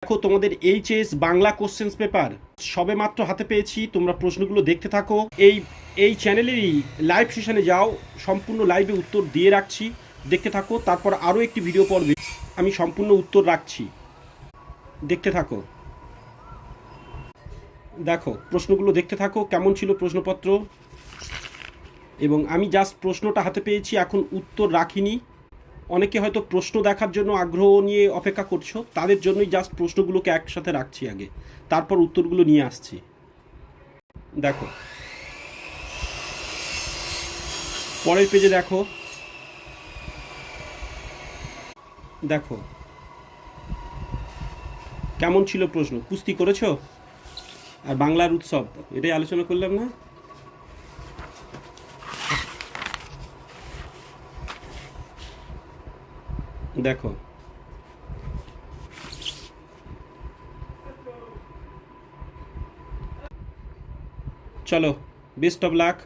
দেখো তোমাদের HS Bangla questions paper সবে মাত্র হাতে পেয়েছি। তোমরা প্রশ্নগুলো দেখতে থাকো। এই চ্যানেলেরই লাইভ সেশনে যাও, সম্পূর্ণ লাইভে উত্তর দিয়ে রাখছি, দেখতে থাকো। তারপর আরও একটি ভিডিও পর্বে আমি সম্পূর্ণ উত্তর রাখছি, দেখতে থাকো। দেখো প্রশ্নগুলো দেখতে থাকো, কেমন ছিল প্রশ্নপত্র। এবং আমি জাস্ট প্রশ্নটা হাতে পেয়েছি, এখন উত্তর রাখিনি। অনেকে হয়তো প্রশ্ন দেখার জন্য আগ্রহ নিয়ে অপেক্ষা করছো, তাদের জন্যই জাস্ট প্রশ্নগুলোকে একসাথে রাখছি আগে, তারপর উত্তরগুলো নিয়ে আসছি। দেখো পরের পেজে দেখো, দেখো কেমন ছিল প্রশ্ন। কুস্তি করেছো আর বাংলার উৎসব, এটাই আলোচনা করলাম না। দেখো চলো, বেস্ট অফ লাক।